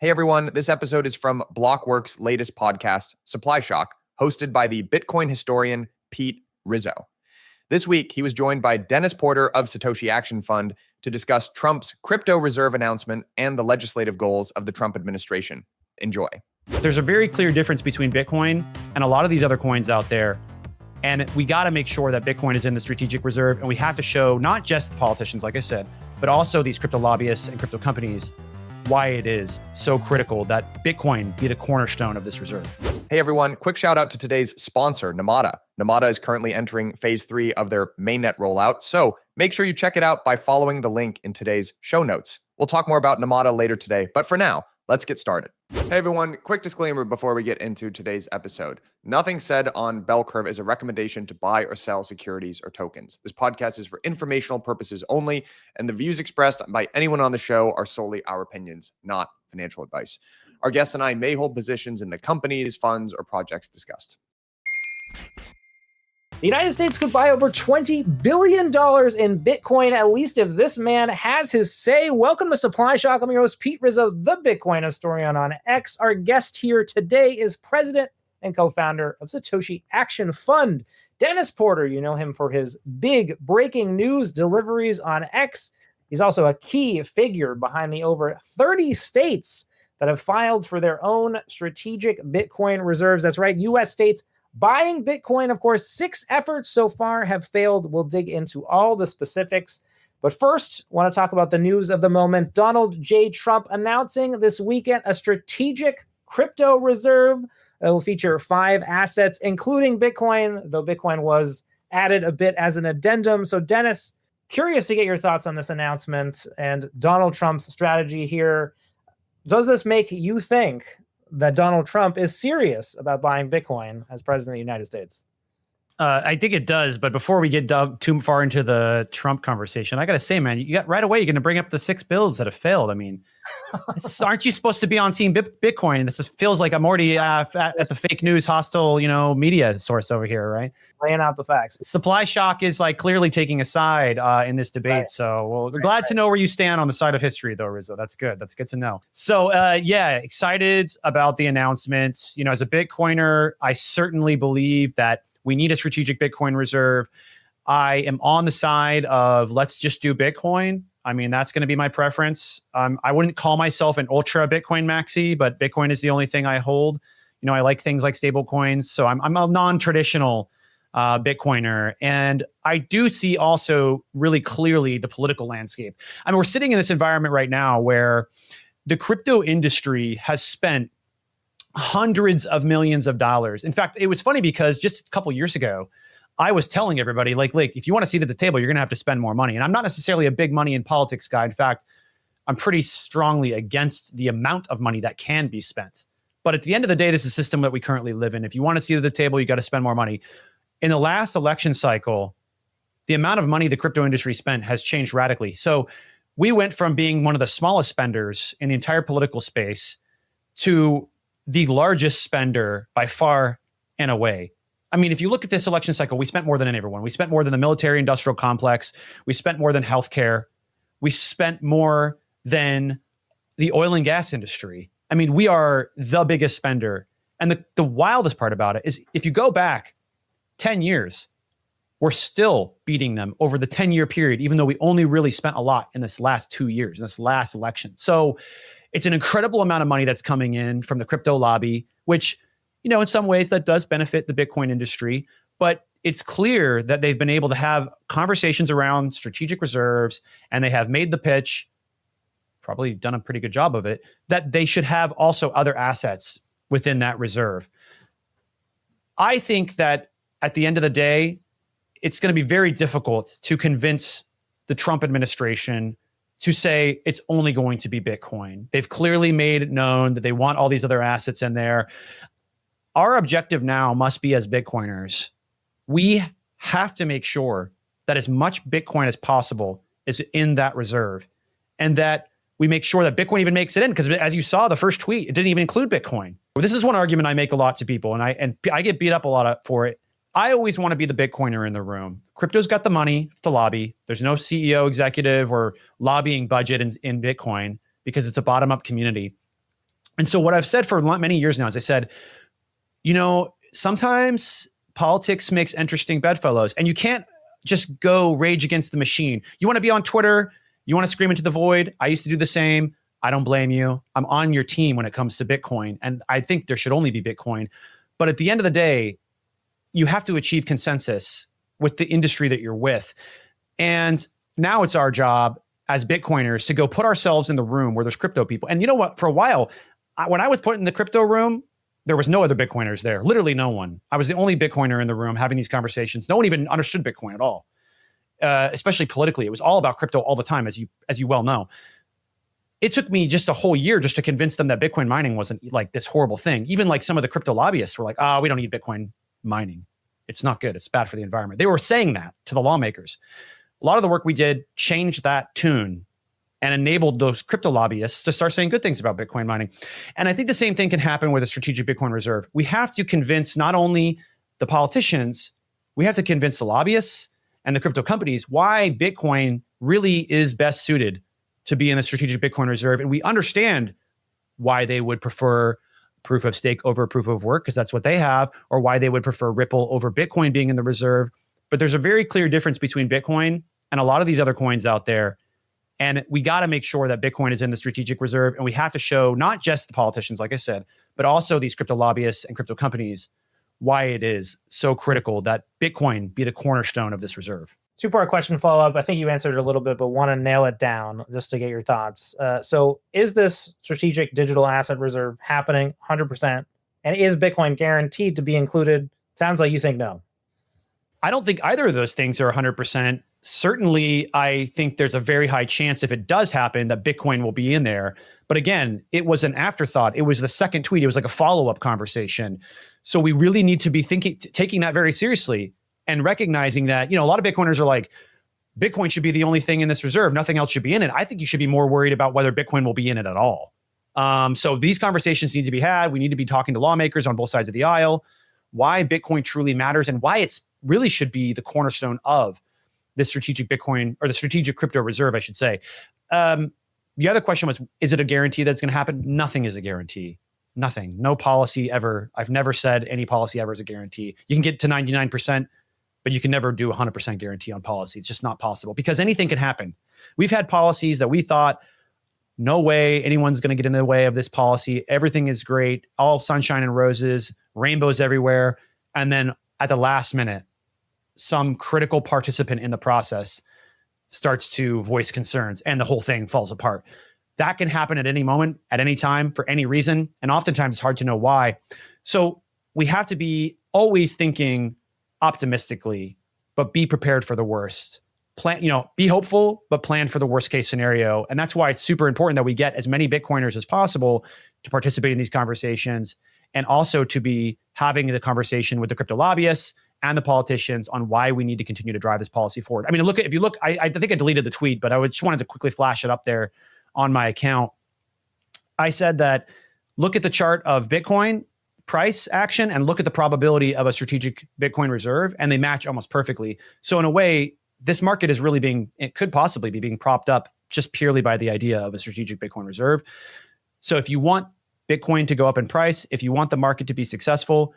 Hey everyone, this episode is from Blockworks' latest podcast, Supply Shock, hosted by the Bitcoin historian Pete Rizzo. This week, he was joined by Dennis Porter of Satoshi Action Fund to discuss Trump's crypto reserve announcement and the legislative goals of the Trump administration. Enjoy. There's a very clear difference between Bitcoin and a lot of these other coins out there. And we got to make sure that Bitcoin is in the strategic reserve. And we have to show not just politicians, like I said, but also these crypto lobbyists and crypto companies why it is so critical that Bitcoin be the cornerstone of this reserve. Hey everyone, quick shout out to today's sponsor, Namada. Namada is currently entering phase 3 of their mainnet rollout, so make sure you check it out by following the link in today's show notes. We'll talk more about Namada later today, but for now, let's get started. Hey everyone, quick disclaimer before we get into today's episode. Nothing said on Bell Curve is a recommendation to buy or sell securities or tokens. This podcast is for informational purposes only, and the views expressed by anyone on the show are solely our opinions, not financial advice. Our guests and I may hold positions in the companies, funds, or projects discussed. The United States could buy over $20 billion in Bitcoin, at least if this man has his say. Welcome to Supply Shock. I'm your host, Pete Rizzo, the Bitcoin historian on X. Our guest here today is president and co-founder of Satoshi Action Fund, Dennis Porter. You know him for his big breaking news deliveries on X. He's also a key figure behind the over 30 states that have filed for their own strategic Bitcoin reserves. That's right, U.S. states buying Bitcoin. Of course, 6 efforts so far have failed. We'll dig into all the specifics. But first, I want to talk about the news of the moment. Donald J. Trump announcing this weekend a strategic crypto reserve that will feature 5 assets, including Bitcoin, though Bitcoin was added a bit as an addendum. So, Dennis, curious to get your thoughts on this announcement and Donald Trump's strategy here. Does this make you think that Donald Trump is serious about buying Bitcoin as president of the United States? I think it does. But before we get too far into the Trump conversation, I got to say, man, you got right away, you're going to bring up the 6 bills that have failed. I mean, aren't you supposed to be on team Bitcoin? This feels like I'm already that's a fake news, hostile, media source over here, right? Laying out the facts. Supply Shock is like clearly taking a side in this debate. Right. So we're glad to know where you stand on the side of history, though, Rizzo. That's good. That's good to know. So excited about the announcement. As a Bitcoiner, I certainly believe that we need a strategic Bitcoin reserve. I am on the side of let's just do Bitcoin. I mean, that's going to be my preference. I wouldn't call myself an ultra Bitcoin maxi, but Bitcoin is the only thing I hold. I like things like stablecoins. So I'm a non-traditional Bitcoiner. And I do see also really clearly the political landscape. I mean, we're sitting in this environment right now where the crypto industry has spent hundreds of millions of dollars. In fact, it was funny because just a couple years ago, I was telling everybody, like, if you want a seat at the table, you're going to have to spend more money. And I'm not necessarily a big money in politics guy. In fact, I'm pretty strongly against the amount of money that can be spent. But at the end of the day, this is a system that we currently live in. If you want a seat at the table, you got to spend more money. In the last election cycle, the amount of money the crypto industry spent has changed radically. So we went from being one of the smallest spenders in the entire political space to the largest spender by far and away. I mean, if you look at this election cycle, we spent more than everyone. We spent more than the military industrial complex. We spent more than healthcare. We spent more than the oil and gas industry. I mean, we are the biggest spender. And the wildest part about it is if you go back 10 years, we're still beating them over the 10-year period, even though we only really spent a lot in this last 2 years, in this last election. So it's an incredible amount of money that's coming in from the crypto lobby, which, in some ways that does benefit the Bitcoin industry. But it's clear that they've been able to have conversations around strategic reserves, and they have made the pitch, probably done a pretty good job of it, that they should have also other assets within that reserve. I think that at the end of the day, it's going to be very difficult to convince the Trump administration to say it's only going to be Bitcoin. They've clearly made it known that they want all these other assets in there. Our objective now must be, as Bitcoiners, we have to make sure that as much Bitcoin as possible is in that reserve, and that we make sure that Bitcoin even makes it in. Because as you saw, the first tweet, it didn't even include Bitcoin. This is one argument I make a lot to people, and I get beat up a lot for it. I always want to be the Bitcoiner in the room. Crypto's got the money to lobby. There's no CEO, executive, or lobbying budget in Bitcoin because it's a bottom-up community. And so what I've said for many years now is I said, sometimes politics makes interesting bedfellows, and you can't just go rage against the machine. You want to be on Twitter, you want to scream into the void. I used to do the same. I don't blame you. I'm on your team when it comes to Bitcoin, and I think there should only be Bitcoin. But at the end of the day, you have to achieve consensus with the industry that you're with. And now it's our job as Bitcoiners to go put ourselves in the room where there's crypto people. And you know what? For a while, when I was put in the crypto room, there was no other Bitcoiners there. Literally no one. I was the only Bitcoiner in the room having these conversations. No one even understood Bitcoin at all, especially politically. It was all about crypto all the time, as you well know. It took me just a whole year just to convince them that Bitcoin mining wasn't like this horrible thing. Even like some of the crypto lobbyists were like, we don't need Bitcoin mining. It's not good. It's bad for the environment. They were saying that to the lawmakers. A lot of the work we did changed that tune and enabled those crypto lobbyists to start saying good things about Bitcoin mining. And I think the same thing can happen with a strategic Bitcoin reserve. We have to convince not only the politicians, we have to convince the lobbyists and the crypto companies why Bitcoin really is best suited to be in a strategic Bitcoin reserve. And we understand why they would prefer proof of stake over proof of work, because that's what they have, or why they would prefer Ripple over Bitcoin being in the reserve. But there's a very clear difference between Bitcoin and a lot of these other coins out there. And we got to make sure that Bitcoin is in the strategic reserve. And we have to show not just the politicians, like I said, but also these crypto lobbyists and crypto companies why it is so critical that Bitcoin be the cornerstone of this reserve. Two-part question follow-up. I think you answered it a little bit, but want to nail it down just to get your thoughts. So is this strategic digital asset reserve happening 100%? And is Bitcoin guaranteed to be included? Sounds like you think no. I don't think either of those things are 100%. Certainly, I think there's a very high chance if it does happen that Bitcoin will be in there. But again, it was an afterthought. It was the second tweet. It was like a follow-up conversation. So we really need to be taking that very seriously and recognizing that, a lot of Bitcoiners are like, Bitcoin should be the only thing in this reserve. Nothing else should be in it. I think you should be more worried about whether Bitcoin will be in it at all. So these conversations need to be had. We need to be talking to lawmakers on both sides of the aisle, why Bitcoin truly matters and why it's really should be the cornerstone of the strategic Bitcoin, or the strategic crypto reserve, I should say. The other question was, is it a guarantee that's going to happen? Nothing is a guarantee. Nothing. No policy ever. I've never said any policy ever is a guarantee. You can get to 99%, but you can never do 100% guarantee on policy. It's just not possible because anything can happen. We've had policies that we thought, no way anyone's going to get in the way of this policy. Everything is great. All sunshine and roses, rainbows everywhere. And then at the last minute, some critical participant in the process starts to voice concerns and the whole thing falls apart. That can happen at any moment, at any time, for any reason. And oftentimes it's hard to know why. So we have to be always thinking optimistically, but be prepared for the worst. Plan, be hopeful, but plan for the worst case scenario. And that's why it's super important that we get as many Bitcoiners as possible to participate in these conversations, and also to be having the conversation with the crypto lobbyists and the politicians on why we need to continue to drive this policy forward. I mean, if you look, I think I deleted the tweet, but I just wanted to quickly flash it up there on my account. I said that look at the chart of Bitcoin price action and look at the probability of a strategic Bitcoin reserve, and they match almost perfectly. So in a way, this market is really it could possibly be being propped up just purely by the idea of a strategic Bitcoin reserve. So if you want Bitcoin to go up in price, if you want the market to be successful,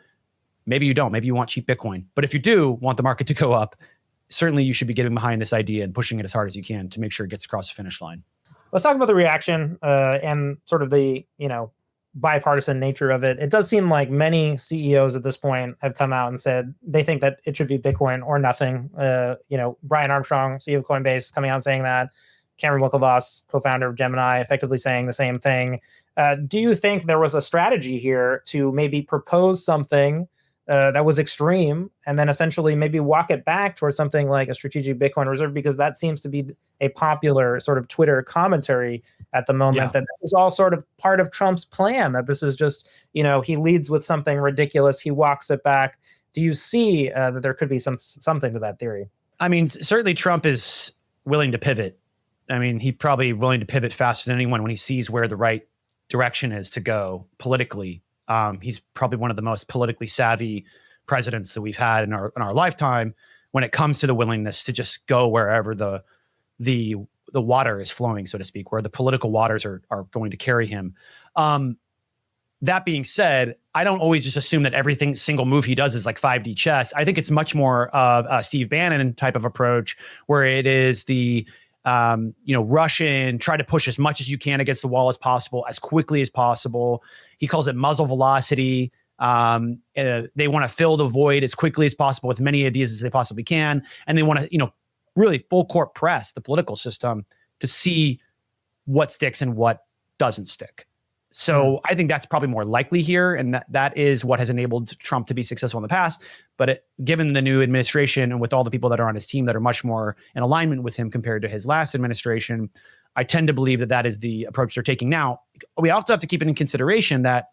maybe you don't. Maybe you want cheap Bitcoin. But if you do want the market to go up, certainly you should be getting behind this idea and pushing it as hard as you can to make sure it gets across the finish line. Let's talk about the reaction and sort of the, bipartisan nature of it. It does seem like many CEOs at this point have come out and said they think that it should be Bitcoin or nothing. Brian Armstrong, CEO of Coinbase, coming out and saying that. Cameron Winklevoss, co-founder of Gemini, effectively saying the same thing. Do you think there was a strategy here to maybe propose something that was extreme and then essentially maybe walk it back towards something like a strategic Bitcoin reserve? Because that seems to be a popular sort of Twitter commentary at the moment, that this is all sort of part of Trump's plan, that this is just, he leads with something ridiculous, he walks it back. Do you see that there could be something to that theory? I mean, certainly Trump is willing to pivot. I mean, he's probably willing to pivot faster than anyone when he sees where the right direction is to go politically. He's probably one of the most politically savvy presidents that we've had in our lifetime when it comes to the willingness to just go wherever the water is flowing, so to speak, where the political waters are going to carry him. That being said, I don't always just assume that everything single move he does is like 5D chess. I think it's much more of a Steve Bannon type of approach, where it is the rush in, try to push as much as you can against the wall as possible, as quickly as possible. He calls it muzzle velocity. They want to fill the void as quickly as possible with many ideas as they possibly can, and they want to really full court press the political system to see what sticks and what doesn't stick. So I think that's probably more likely here, and that is what has enabled Trump to be successful in the past. But given the new administration and with all the people that are on his team that are much more in alignment with him compared to his last administration, I tend to believe that is the approach they're taking now. We also have to keep in consideration that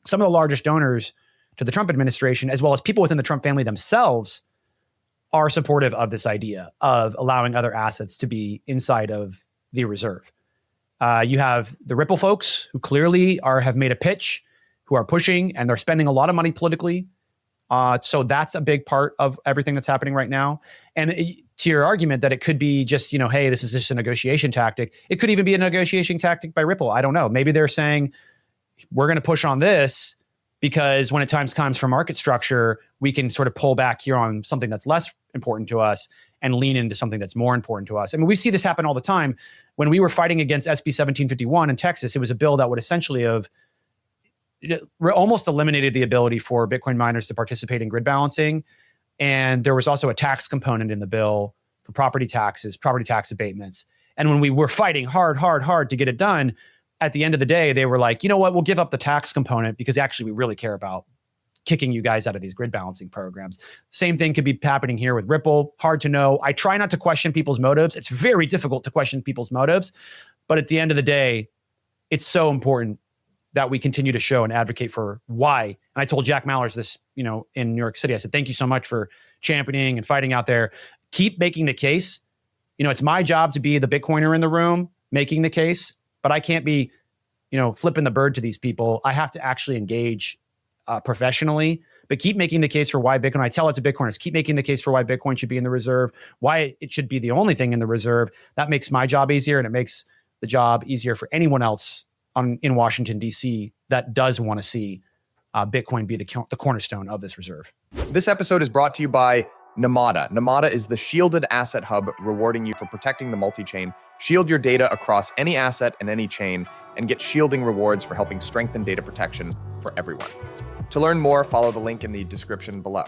some of the largest donors to the Trump administration, as well as people within the Trump family themselves, are supportive of this idea of allowing other assets to be inside of the reserve. You have the Ripple folks who clearly have made a pitch, who are pushing, and they're spending a lot of money politically. So that's a big part of everything that's happening right now. And to your argument that it could be just, hey, this is just a negotiation tactic. It could even be a negotiation tactic by Ripple. I don't know. Maybe they're saying, we're going to push on this because when it comes for market structure, we can sort of pull back here on something that's less important to us and lean into something that's more important to us. I mean, we see this happen all the time. When we were fighting against SB 1751 in Texas, it was a bill that would essentially have almost eliminated the ability for Bitcoin miners to participate in grid balancing. And there was also a tax component in the bill for property taxes, property tax abatements. And when we were fighting hard to get it done, at the end of the day, they were like, you know what, we'll give up the tax component because actually we really care about kicking you guys out of these grid balancing programs. Same thing could be happening here with Ripple. Hard to know. I try not to question people's motives. It's very difficult to question people's motives. But at the end of the day, it's so important that we continue to show and advocate for why. And I told Jack Mallers this, in New York City. I said, thank you so much for championing and fighting out there. Keep making the case. It's my job to be the Bitcoiner in the room, making the case, but I can't be, flipping the bird to these people. I have to actually engage professionally, but keep making the case for why Bitcoin. I tell it to Bitcoiners, keep making the case for why Bitcoin should be in the reserve, why it should be the only thing in the reserve. That makes my job easier, and it makes the job easier for anyone else in Washington, D.C. that does want to see Bitcoin be the cornerstone of this reserve. This episode is brought to you by Namada. Namada is the shielded asset hub rewarding you for protecting the multi-chain. Shield your data across any asset and any chain and get shielding rewards for helping strengthen data protection for everyone. To learn more, follow the link in the description below.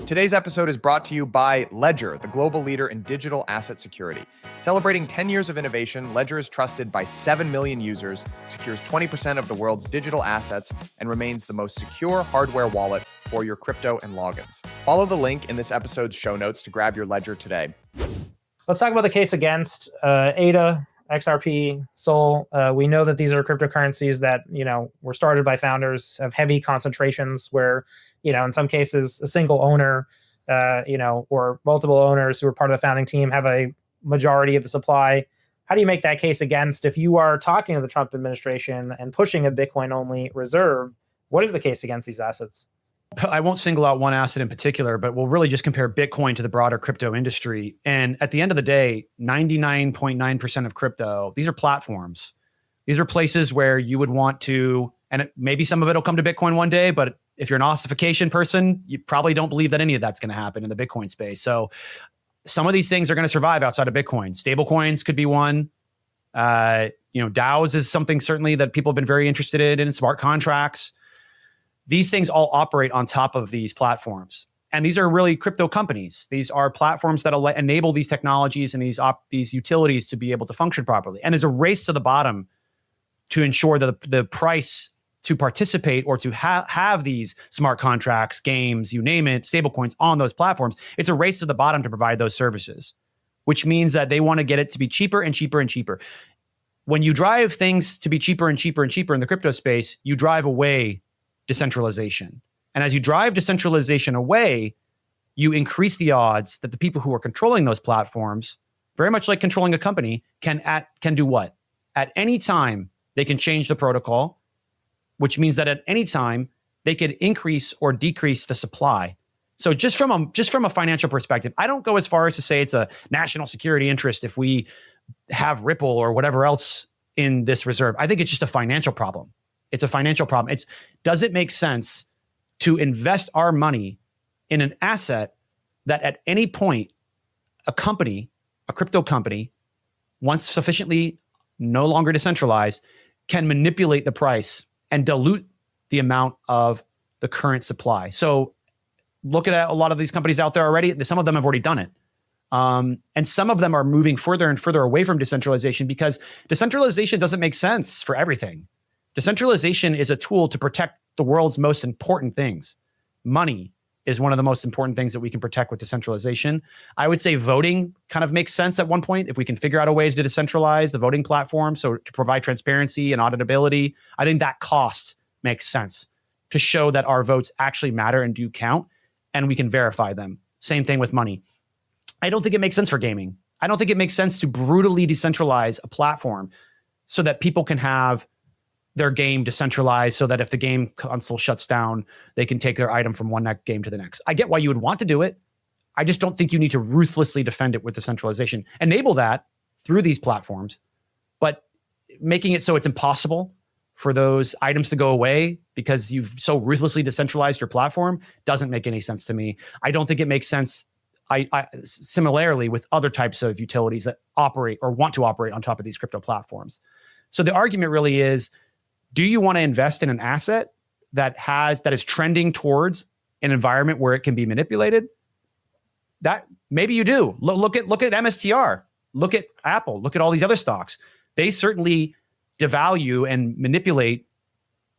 Today's episode is brought to you by Ledger, the global leader in digital asset security. Celebrating 10 years of innovation, Ledger is trusted by 7 million users, secures 20% of the world's digital assets, and remains the most secure hardware wallet for your crypto and logins. Follow the link in this episode's show notes to grab your Ledger today. Let's talk about the case against ADA, XRP, Sol. We know that these are cryptocurrencies that, were started by founders, have heavy concentrations where, in some cases, a single owner, or multiple owners who are part of the founding team have a majority of the supply. How do you make that case against, if you are talking to the Trump administration and pushing a Bitcoin-only reserve, what is the case against these assets? I won't single out one asset in particular, but we'll really just compare Bitcoin to the broader crypto industry. And at the end of the day, 99.9% of crypto, these are platforms. These are places where you would want to, and maybe some of it will come to Bitcoin one day, but if you're an ossification person, you probably don't believe that any of that's going to happen in the Bitcoin space. So some of these things are going to survive outside of Bitcoin. Stablecoins could be one. DAOs is something certainly that people have been very interested in smart contracts. These things all operate on top of these platforms. And these are really crypto companies. These are platforms that enable these technologies and these utilities to be able to function properly. And there's a race to the bottom to ensure that the price to participate or to have these smart contracts, games, you name it, stablecoins on those platforms. It's a race to the bottom to provide those services, which means that they want to get it to be cheaper and cheaper and cheaper. When you drive things to be cheaper and cheaper and cheaper in the crypto space, you drive away decentralization. And as you drive decentralization away, you increase the odds that the people who are controlling those platforms, very much like controlling a company, can do what? At any time, they can change the protocol, which means that at any time, they could increase or decrease the supply. So just from a financial perspective, I don't go as far as to say it's a national security interest if we have Ripple or whatever else in this reserve. I think it's just a financial problem. It's a financial problem. Does it make sense to invest our money in an asset that at any point a crypto company, once sufficiently no longer decentralized, can manipulate the price and dilute the amount of the current supply? So look at a lot of these companies out there already. Some of them have already done it. And some of them are moving further and further away from decentralization because decentralization doesn't make sense for everything. Decentralization is a tool to protect the world's most important things. Money is one of the most important things that we can protect with decentralization. I would say voting kind of makes sense at one point if we can figure out a way to decentralize the voting platform, so to provide transparency and auditability. I think that cost makes sense to show that our votes actually matter and do count, and we can verify them. Same thing with money. I don't think it makes sense for gaming. I don't think it makes sense to brutally decentralize a platform so that people can have their game decentralized, so that if the game console shuts down, they can take their item from one game to the next. I get why you would want to do it. I just don't think you need to ruthlessly defend it with decentralization. Enable that through these platforms, but making it so it's impossible for those items to go away because you've so ruthlessly decentralized your platform doesn't make any sense to me. I don't think it makes sense similarly with other types of utilities that operate or want to operate on top of these crypto platforms. So the argument really is, do you want to invest in an asset that is trending towards an environment where it can be manipulated? That maybe you do. Look at MSTR. Look at Apple. Look at all these other stocks. They certainly devalue and manipulate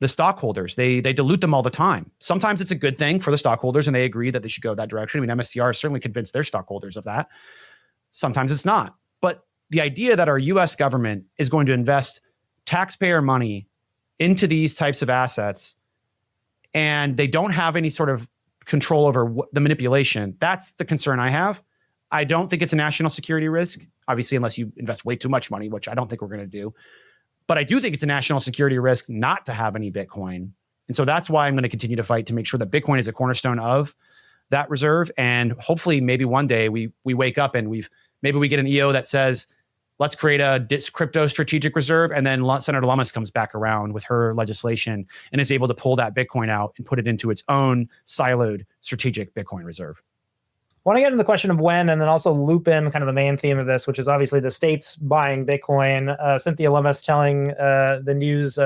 the stockholders. They dilute them all the time. Sometimes it's a good thing for the stockholders and they agree that they should go that direction. I mean, MSTR is certainly convinced their stockholders of that. Sometimes it's not. But the idea that our US government is going to invest taxpayer money into these types of assets and they don't have any sort of control over the manipulation, that's the concern I have. I don't think it's a national security risk, obviously, unless you invest way too much money, which I don't think we're going to do. But I do think it's a national security risk not to have any Bitcoin. And so that's why I'm going to continue to fight to make sure that Bitcoin is a cornerstone of that reserve. And hopefully maybe one day we wake up and maybe we get an EO that says, let's create a crypto strategic reserve. And then Senator Lummis comes back around with her legislation and is able to pull that Bitcoin out and put it into its own siloed strategic Bitcoin reserve. I want to get into the question of when, and then also loop in kind of the main theme of this, which is obviously the states buying Bitcoin. Cynthia Lummis telling the news,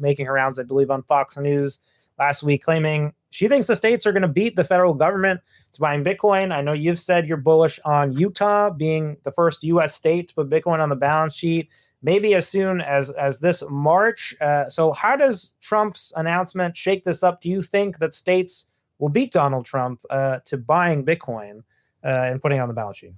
making her rounds, I believe, on Fox News last week, claiming she thinks the states are going to beat the federal government to buying Bitcoin. I know you've said you're bullish on Utah being the first U.S. state to put Bitcoin on the balance sheet, maybe as soon as this March. So how does Trump's announcement shake this up? Do you think that states will beat Donald Trump to buying Bitcoin and putting it on the balance sheet?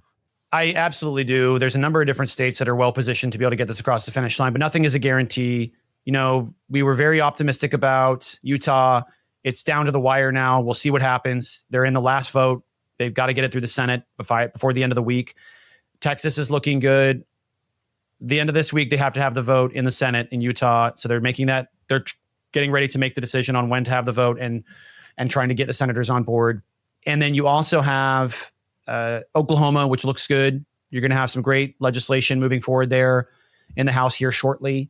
I absolutely do. There's a number of different states that are well positioned to be able to get this across the finish line, but nothing is a guarantee. You know, we were very optimistic about Utah. It's down to the wire now. We'll see what happens. They're in the last vote. They've got to get it through the Senate before the end of the week. Texas is looking good. The end of this week, they have to have the vote in the Senate in Utah. So they're making that. They're getting ready to make the decision on when to have the vote and trying to get the senators on board. And then you also have Oklahoma, which looks good. You're going to have some great legislation moving forward there in the House here shortly.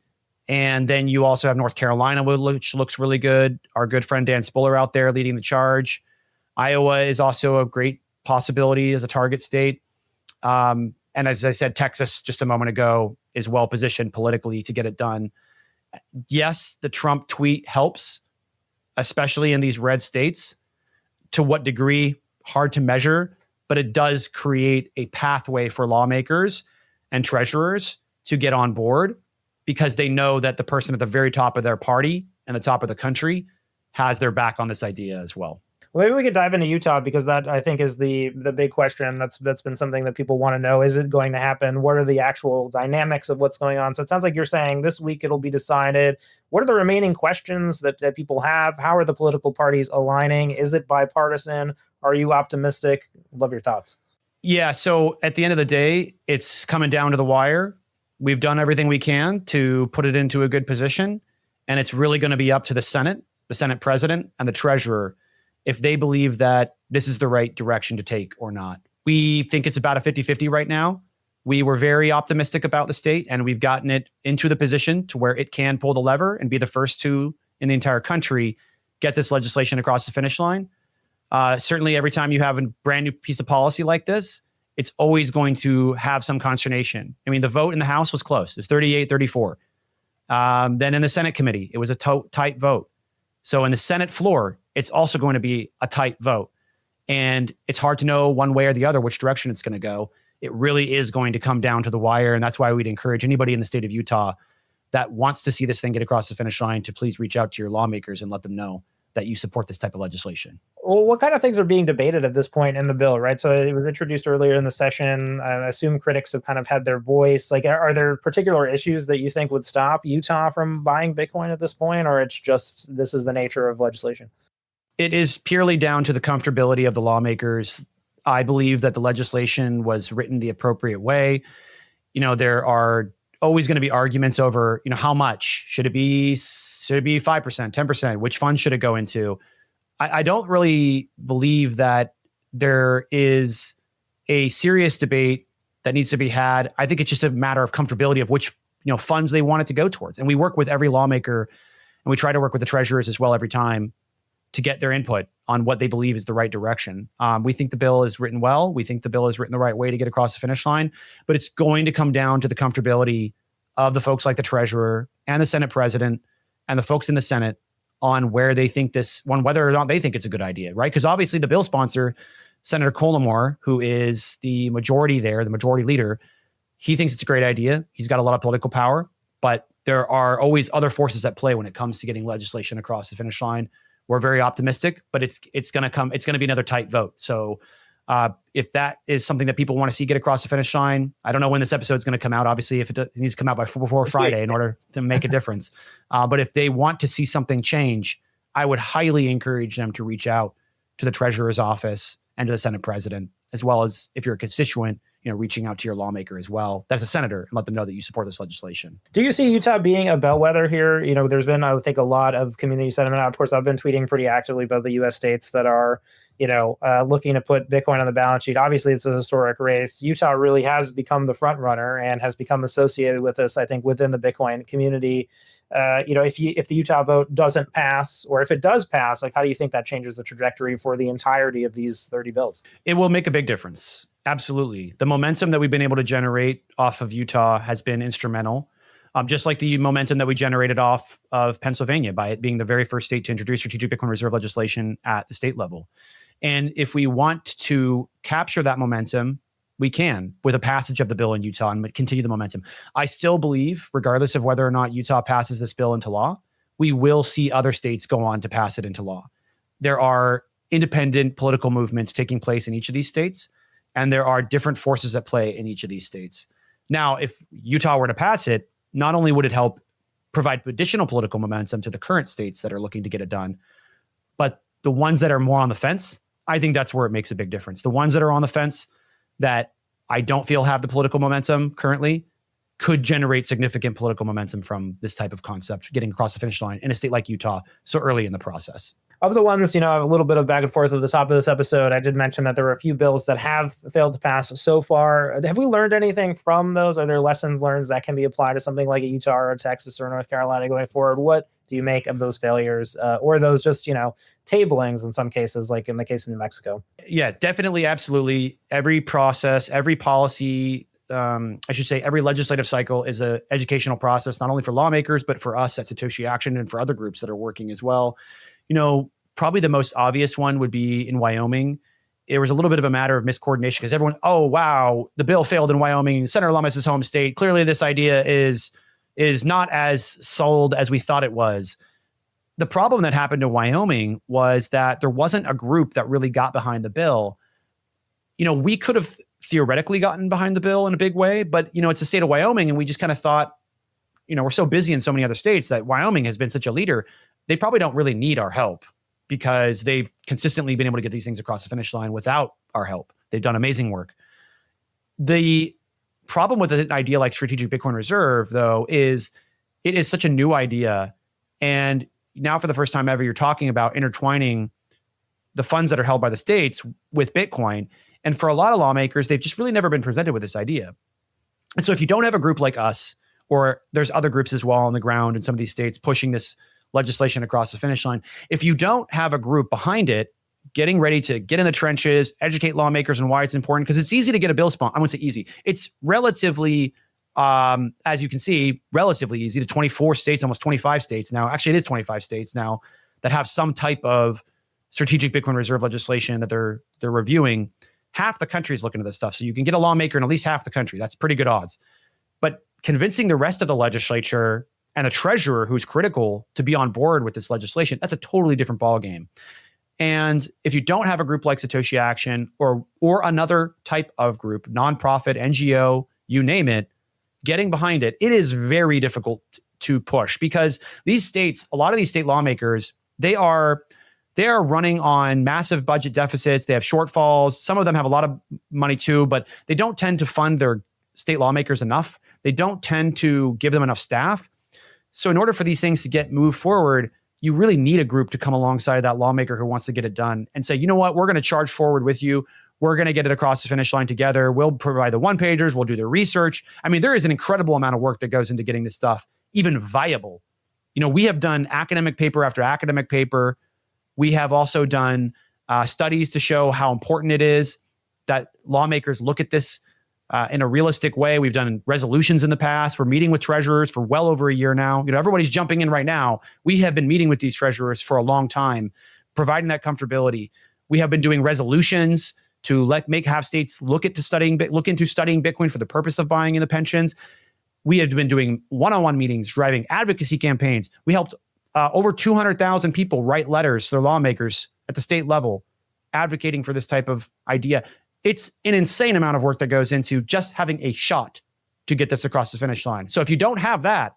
And then you also have North Carolina, which looks really good. Our good friend Dan Spuller out there leading the charge. Iowa is also a great possibility as a target state. And as I said, Texas just a moment ago is well positioned politically to get it done. Yes, the Trump tweet helps, especially in these red states. To what degree, hard to measure, but it does create a pathway for lawmakers and treasurers to get on board because they know that the person at the very top of their party and the top of the country has their back on this idea as well. Well, maybe we could dive into Utah because that, I think, is the big question. That's been something that people want to know. Is it going to happen? What are the actual dynamics of what's going on? So it sounds like you're saying this week it'll be decided. What are the remaining questions that people have? How are the political parties aligning? Is it bipartisan? Are you optimistic? Love your thoughts. Yeah, so at the end of the day, it's coming down to the wire. We've done everything we can to put it into a good position, and it's really going to be up to the Senate president, and the treasurer if they believe that this is the right direction to take or not. We think it's about a 50-50 right now. We were very optimistic about the state, and we've gotten it into the position to where it can pull the lever and be the first to in the entire country get this legislation across the finish line. Certainly, every time you have a brand new piece of policy like this, it's always going to have some consternation. I mean, the vote in the House was close. It was 38-34. Then in the Senate committee, it was a tight vote. So in the Senate floor, it's also going to be a tight vote. And it's hard to know one way or the other which direction it's going to go. It really is going to come down to the wire. And that's why we'd encourage anybody in the state of Utah that wants to see this thing get across the finish line to please reach out to your lawmakers and let them know that you support this type of legislation. Well, what kind of things are being debated at this point in the bill, right? So it was introduced earlier in the session. I assume critics have kind of had their voice. Like, are there particular issues that you think would stop Utah from buying Bitcoin at this point, or it's just this is the nature of legislation? It is purely down to the comfortability of the lawmakers. I believe that the legislation was written the appropriate way. There are always going to be arguments over, how much should it be 5%, 10%, which fund should it go into? I don't really believe that there is a serious debate that needs to be had. I think it's just a matter of comfortability of which, funds they want it to go towards. And we work with every lawmaker, and we try to work with the treasurers as well every time to get their input on what they believe is the right direction. We think the bill is written well. We think the bill is written the right way to get across the finish line, but it's going to come down to the comfortability of the folks like the treasurer and the Senate president and the folks in the Senate on where they think whether or not they think it's a good idea, right? Because obviously the bill sponsor, Senator Colomore, who is the majority there, the majority leader, he thinks it's a great idea. He's got a lot of political power, but there are always other forces at play when it comes to getting legislation across the finish line. We're very optimistic, but it's going to be another tight vote. So if that is something that people want to see get across the finish line, I don't know when this episode is going to come out. Obviously, if it needs to come out before Friday in order to make a difference. But if they want to see something change, I would highly encourage them to reach out to the treasurer's office and to the Senate president, as well as if you're a constituent, reaching out to your lawmaker as well. That's a senator, and let them know that you support this legislation. Do you see Utah being a bellwether here? There's been, I think, a lot of community sentiment. Of course, I've been tweeting pretty actively about the U.S. states that are, looking to put Bitcoin on the balance sheet. Obviously, it's a historic race. Utah really has become the front runner and has become associated with this, I think, within the Bitcoin community. If the Utah vote doesn't pass, or if it does pass, like, how do you think that changes the trajectory for the entirety of these 30 bills? It will make a big difference. Absolutely. The momentum that we've been able to generate off of Utah has been instrumental. Just like the momentum that we generated off of Pennsylvania by it being the very first state to introduce strategic Bitcoin reserve legislation at the state level. And if we want to capture that momentum, we can with a passage of the bill in Utah and continue the momentum. I still believe, regardless of whether or not Utah passes this bill into law, we will see other states go on to pass it into law. There are independent political movements taking place in each of these states, and there are different forces at play in each of these states. Now, if Utah were to pass it, not only would it help provide additional political momentum to the current states that are looking to get it done, but the ones that are more on the fence, I think that's where it makes a big difference. The ones that are on the fence that I don't feel have the political momentum currently could generate significant political momentum from this type of concept getting across the finish line in a state like Utah so early in the process. Of the ones, a little bit of back and forth at the top of this episode, I did mention that there were a few bills that have failed to pass so far. Have we learned anything from those? Are there lessons learned that can be applied to something like Utah or Texas or North Carolina going forward? What do you make of those failures or those just, tablings in some cases, like in the case of New Mexico? Yeah, definitely. Absolutely. Every process, every policy, every legislative cycle is an educational process, not only for lawmakers, but for us at Satoshi Action and for other groups that are working as well. Probably the most obvious one would be in Wyoming. It was a little bit of a matter of miscoordination because everyone, oh, wow, the bill failed in Wyoming. Senator Lummis's home state. Clearly, this idea is not as sold as we thought it was. The problem that happened in Wyoming was that there wasn't a group that really got behind the bill. We could have theoretically gotten behind the bill in a big way, but, it's the state of Wyoming, and we just kind of thought, we're so busy in so many other states that Wyoming has been such a leader. They probably don't really need our help because they've consistently been able to get these things across the finish line without our help. They've done amazing work. The problem with an idea like strategic Bitcoin reserve, though, is it is such a new idea. And now for the first time ever, you're talking about intertwining the funds that are held by the states with Bitcoin. And for a lot of lawmakers, they've just really never been presented with this idea. And so if you don't have a group like us, or there's other groups as well on the ground in some of these states pushing this legislation across the finish line, if you don't have a group behind it, getting ready to get in the trenches, educate lawmakers on why it's important, because it's easy to get a bill sponsored. I wouldn't say easy. It's relatively, as you can see, relatively easy to 24 states, almost 25 states now. Actually, it is 25 states now that have some type of strategic Bitcoin reserve legislation that they're reviewing. Half the country is looking at this stuff. So you can get a lawmaker in at least half the country. That's pretty good odds. But convincing the rest of the legislature and the treasurer, who's critical, to be on board with this legislation, that's a totally different ballgame. And if you don't have a group like Satoshi Action or another type of group, nonprofit, NGO, you name it, getting behind it, it is very difficult to push, because these states, a lot of these state lawmakers, they are running on massive budget deficits. They have shortfalls. Some of them have a lot of money too, but they don't tend to fund their state lawmakers enough. They don't tend to give them enough staff. So in order for these things to move forward, you really need a group to come alongside that lawmaker who wants to get it done and say, you know what, we're going to charge forward with you. We're going to get it across the finish line together. We'll provide the one-pagers. We'll do the research. I mean, there is an incredible amount of work that goes into getting this stuff even viable. You know, we have done academic paper after academic paper. We have also done studies to show how important it is that lawmakers look at this in a realistic way. We've done resolutions in the past. We're meeting with treasurers for well over a year now. You know, everybody's jumping in right now. We have been meeting with these treasurers for a long time, providing that comfortability. We have been doing resolutions to have states look into studying Bitcoin for the purpose of buying in the pensions. We have been doing one-on-one meetings, driving advocacy campaigns. We helped over 200,000 people write letters to their lawmakers at the state level, advocating for this type of idea. It's an insane amount of work that goes into just having a shot to get this across the finish line. So if you don't have that,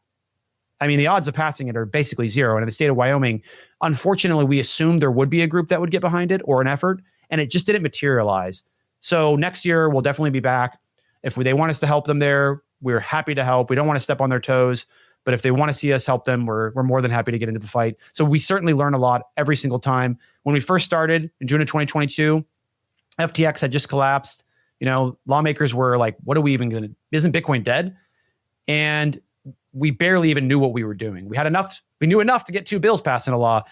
I mean, the odds of passing it are basically zero. And in the state of Wyoming, unfortunately, we assumed there would be a group that would get behind it or an effort, and it just didn't materialize. So next year, we'll definitely be back. If they want us to help them there, we're happy to help. We don't want to step on their toes, but if they want to see us help them, we're more than happy to get into the fight. So we certainly learn a lot every single time. When we first started in June of 2022, FTX had just collapsed. You know, lawmakers were like, what are we even going to, isn't Bitcoin dead? And we barely even knew what we were doing. We knew enough to get 2 bills passed into law,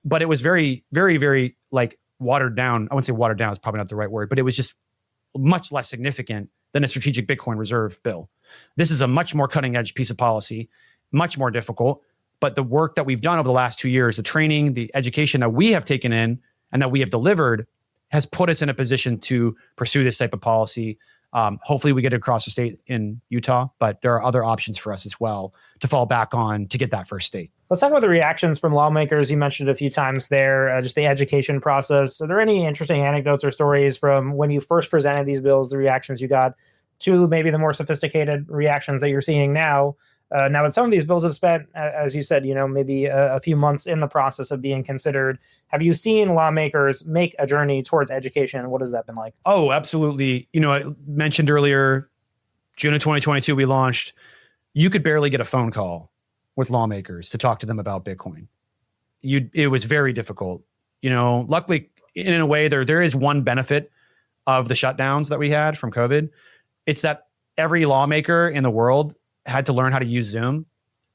but it was very, very, very like watered down. I wouldn't say watered down is probably not the right word, but it was just much less significant than a strategic Bitcoin reserve bill. This is a much more cutting edge piece of policy, much more difficult. But the work that we've done over the last 2 years, the training, the education that we have taken in and that we have delivered has put us in a position to pursue this type of policy. Hopefully we get it across the state in Utah, but there are other options for us as well to fall back on to get that first state. Let's talk about the reactions from lawmakers. You mentioned a few times there, just the education process. Are there any interesting anecdotes or stories from when you first presented these bills, the reactions you got, to maybe the more sophisticated reactions that you're seeing now? Now that some of these bills have spent, as you said, maybe a few months in the process of being considered, have you seen lawmakers make a journey towards education? What has that been like? Oh, absolutely. You know, I mentioned earlier, June of 2022, we launched. You could barely get a phone call with lawmakers to talk to them about Bitcoin. It was very difficult. You know, luckily, in a way, there is one benefit of the shutdowns that we had from COVID. It's that every lawmaker in the world had to learn how to use Zoom.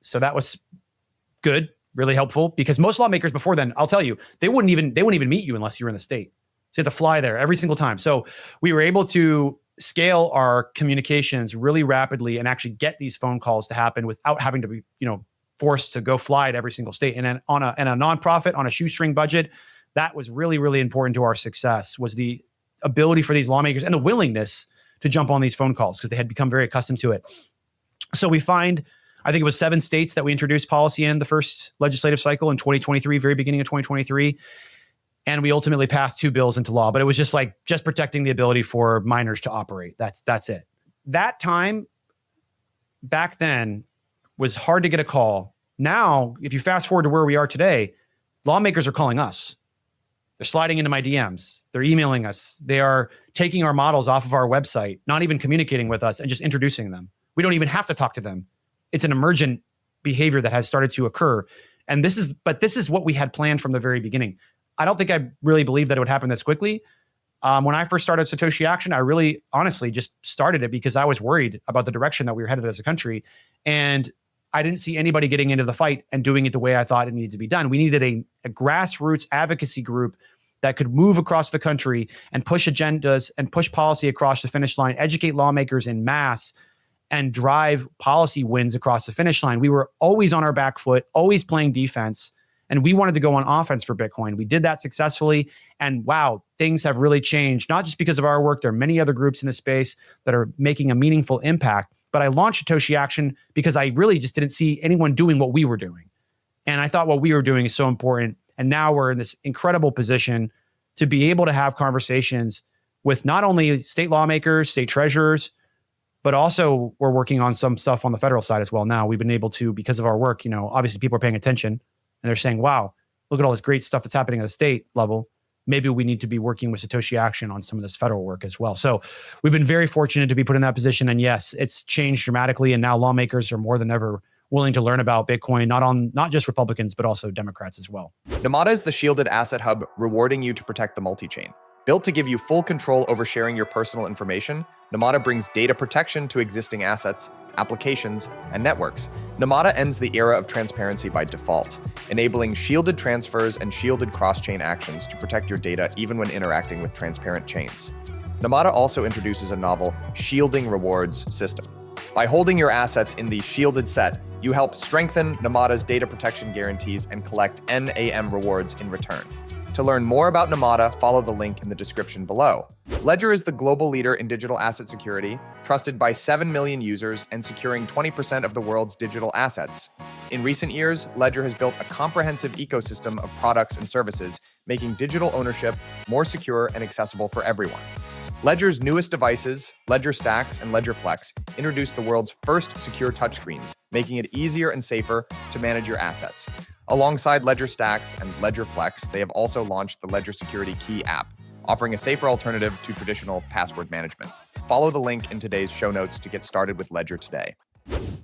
So that was good, really helpful, because most lawmakers before then, I'll tell you, they wouldn't even meet you unless you were in the state. So you had to fly there every single time. So we were able to scale our communications really rapidly and actually get these phone calls to happen without having to be, forced to go fly to every single state. And then on a nonprofit, on a shoestring budget, that was really, really important to our success, was the ability for these lawmakers and the willingness to jump on these phone calls because they had become very accustomed to it. So we find, I think it was 7 states that we introduced policy in the first legislative cycle in 2023, very beginning of 2023. And we ultimately passed 2 bills into law, but it was just protecting the ability for miners to operate. That's it. That time back then was hard to get a call. Now, if you fast forward to where we are today, lawmakers are calling us. They're sliding into my DMs. They're emailing us. They are taking our models off of our website, not even communicating with us and just introducing them. We don't even have to talk to them. It's an emergent behavior that has started to occur. And this is what we had planned from the very beginning. I don't think I really believed that it would happen this quickly, When I first started Satoshi Action, I really honestly just started it because I was worried about the direction that we were headed as a country. And I didn't see anybody getting into the fight and doing it the way I thought it needed to be done. We needed a grassroots advocacy group that could move across the country and push agendas and push policy across the finish line, educate lawmakers in mass, and drive policy wins across the finish line. We were always on our back foot, always playing defense, and we wanted to go on offense for Bitcoin. We did that successfully, and wow, things have really changed, not just because of our work. There are many other groups in the space that are making a meaningful impact, but I launched Satoshi Action because I really just didn't see anyone doing what we were doing. And I thought what we were doing is so important. And now we're in this incredible position to be able to have conversations with not only state lawmakers, state treasurers, but also we're working on some stuff on the federal side as well. Now we've been able to, because of our work, obviously people are paying attention and they're saying, wow, look at all this great stuff that's happening at the state level. Maybe we need to be working with Satoshi Action on some of this federal work as well. So we've been very fortunate to be put in that position. And yes, it's changed dramatically. And now lawmakers are more than ever willing to learn about Bitcoin, not just Republicans, but also Democrats as well. Namada is the shielded asset hub rewarding you to protect the multi-chain. Built to give you full control over sharing your personal information, Namada brings data protection to existing assets, applications, and networks. Namada ends the era of transparency by default, enabling shielded transfers and shielded cross-chain actions to protect your data even when interacting with transparent chains. Namada also introduces a novel shielding rewards system. By holding your assets in the shielded set, you help strengthen Namada's data protection guarantees and collect NAM rewards in return. To learn more about Namada, follow the link in the description below. Ledger is the global leader in digital asset security, trusted by 7 million users and securing 20% of the world's digital assets. In recent years, Ledger has built a comprehensive ecosystem of products and services, making digital ownership more secure and accessible for everyone. Ledger's newest devices, Ledger Stacks and Ledger Flex, introduced the world's first secure touchscreens, making it easier and safer to manage your assets. Alongside Ledger Stacks and Ledger Flex, they have also launched the Ledger Security Key app, offering a safer alternative to traditional password management. Follow the link in today's show notes to get started with Ledger today.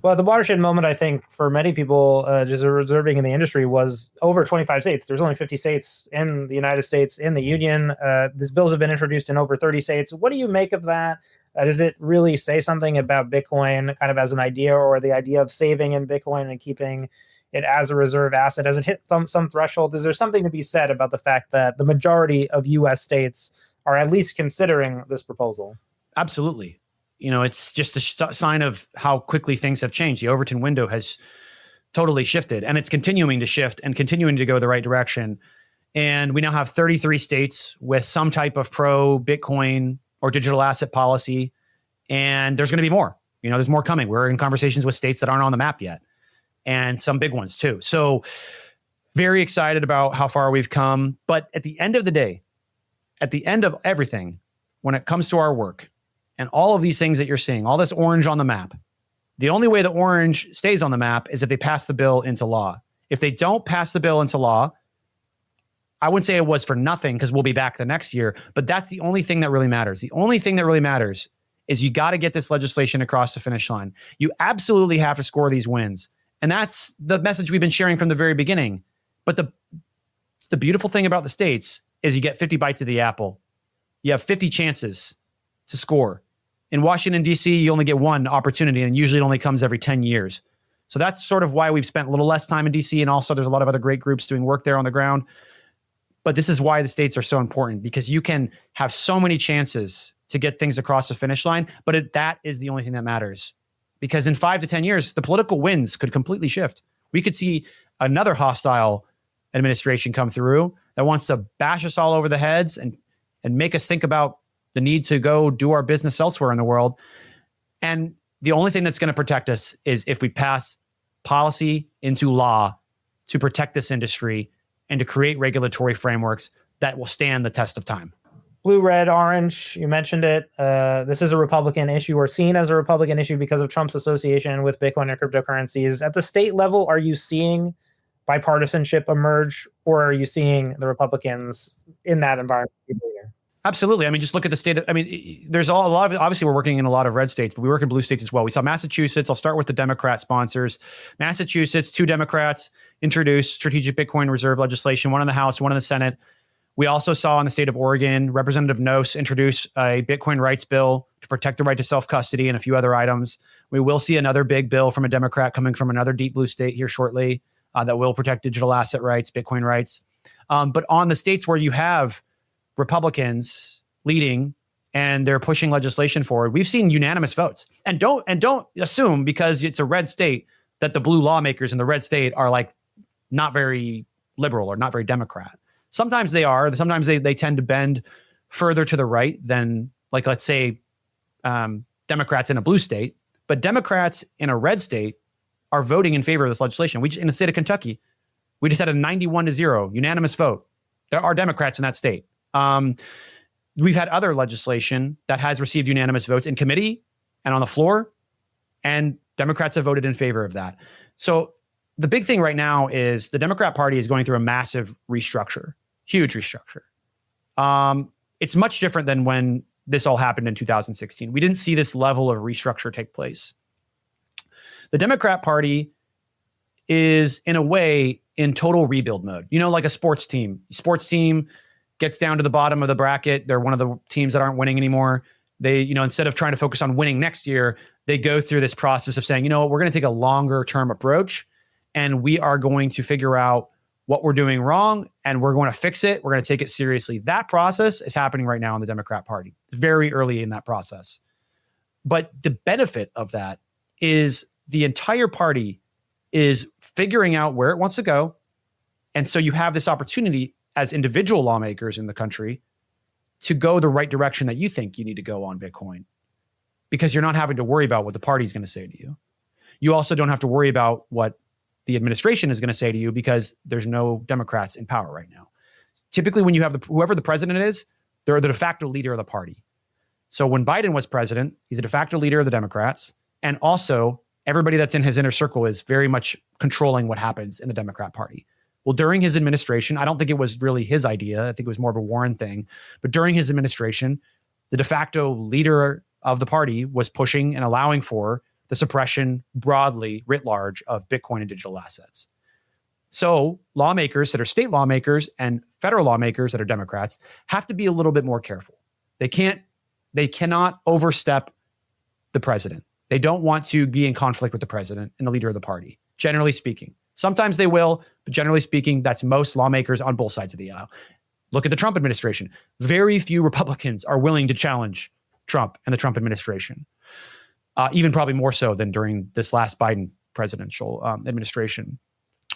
Well, the watershed moment, I think, for many people just observing in the industry was over 25 states. There's only 50 states in the United States, in the Union. These bills have been introduced in over 30 states. What do you make of that? Does it really say something about Bitcoin kind of as an idea, or the idea of saving in Bitcoin and keeping it as a reserve asset? Has it hit some threshold? Is there something to be said about the fact that the majority of U.S. states are at least considering this proposal? Absolutely. It's just a sign of how quickly things have changed. The Overton window has totally shifted, and it's continuing to shift and continuing to go the right direction. And we now have 33 states with some type of pro-Bitcoin or digital asset policy, and there's going to be more. There's more coming. We're in conversations with states that aren't on the map yet, and some big ones too. So very excited about how far we've come. But at the end of the day, at the end of everything, when it comes to our work, and all of these things that you're seeing, all this orange on the map, the only way the orange stays on the map is if they pass the bill into law. If they don't pass the bill into law, I wouldn't say it was for nothing because we'll be back the next year, but that's the only thing that really matters. The only thing that really matters is you got to get this legislation across the finish line. You absolutely have to score these wins. And that's the message we've been sharing from the very beginning. But the beautiful thing about the states is you get 50 bites of the apple. You have 50 chances to score. In Washington, D.C., you only get one opportunity, and usually it only comes every 10 years. So that's sort of why we've spent a little less time in D.C., and also there's a lot of other great groups doing work there on the ground. But this is why the states are so important, because you can have so many chances to get things across the finish line, but that is the only thing that matters. Because in 5 to 10 years, the political winds could completely shift. We could see another hostile administration come through that wants to bash us all over the heads and make us think about the need to go do our business elsewhere in the world. And the only thing that's going to protect us is if we pass policy into law to protect this industry and to create regulatory frameworks that will stand the test of time. Blue, red, orange, you mentioned it. This is a Republican issue, or seen as a Republican issue because of Trump's association with Bitcoin and cryptocurrencies. At the state level, are you seeing bipartisanship emerge, or are you seeing the Republicans in that environment? Absolutely. I mean, just look at the state. There's a lot of, obviously we're working in a lot of red states, but we work in blue states as well. We saw Massachusetts. I'll start with the Democrat sponsors. Massachusetts, 2 Democrats introduced strategic Bitcoin reserve legislation, one in the House, one in the Senate. We also saw in the state of Oregon, Representative Noce introduce a Bitcoin rights bill to protect the right to self-custody and a few other items. We will see another big bill from a Democrat coming from another deep blue state here shortly that will protect digital asset rights, Bitcoin rights. But on the states where you have Republicans leading and they're pushing legislation forward, we've seen unanimous votes. And don't assume because it's a red state that the blue lawmakers in the red state are like not very liberal or not very Democrat. Sometimes they are. Sometimes they tend to bend further to the right than, like, let's say, Democrats in a blue state. But Democrats in a red state are voting in favor of this legislation. In the state of Kentucky, we just had a 91-0 unanimous vote. There are Democrats in that state. We've had other legislation that has received unanimous votes in committee and on the floor, and Democrats have voted in favor of that. So the big thing right now is the Democrat Party is going through a massive restructure, huge restructure. It's much different than when this all happened in 2016. We didn't see this level of restructure take place. The Democrat Party is, in a way, in total rebuild mode. You know, like a sports team. Sports team gets down to the bottom of the bracket. They're one of the teams that aren't winning anymore. They, instead of trying to focus on winning next year, they go through this process of saying, we're going to take a longer term approach and we are going to figure out what we're doing wrong and we're going to fix it. We're going to take it seriously. That process is happening right now in the Democrat Party, very early in that process. But the benefit of that is the entire party is figuring out where it wants to go. And so you have this opportunity as individual lawmakers in the country to go the right direction that you think you need to go on Bitcoin, because you're not having to worry about what the party is going to say to you. You also don't have to worry about what the administration is going to say to you because there's no Democrats in power right now. Typically, when you have whoever the president is, they're the de facto leader of the party. So when Biden was president, he's a de facto leader of the Democrats. And also, everybody that's in his inner circle is very much controlling what happens in the Democrat Party. Well, during his administration, I don't think it was really his idea. I think it was more of a Warren thing. But during his administration, the de facto leader of the party was pushing and allowing for the suppression broadly, writ large, of Bitcoin and digital assets. So lawmakers that are state lawmakers and federal lawmakers that are Democrats have to be a little bit more careful. They cannot overstep the president. They don't want to be in conflict with the president and the leader of the party, generally speaking. Sometimes they will, but generally speaking, that's most lawmakers on both sides of the aisle. Look at the Trump administration. Very few Republicans are willing to challenge Trump and the Trump administration, even probably more so than during this last Biden presidential administration.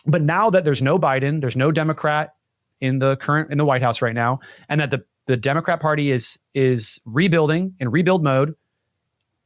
But now that there's no Biden, there's no Democrat in the White House right now, and that the Democrat Party is rebuilding in rebuild mode,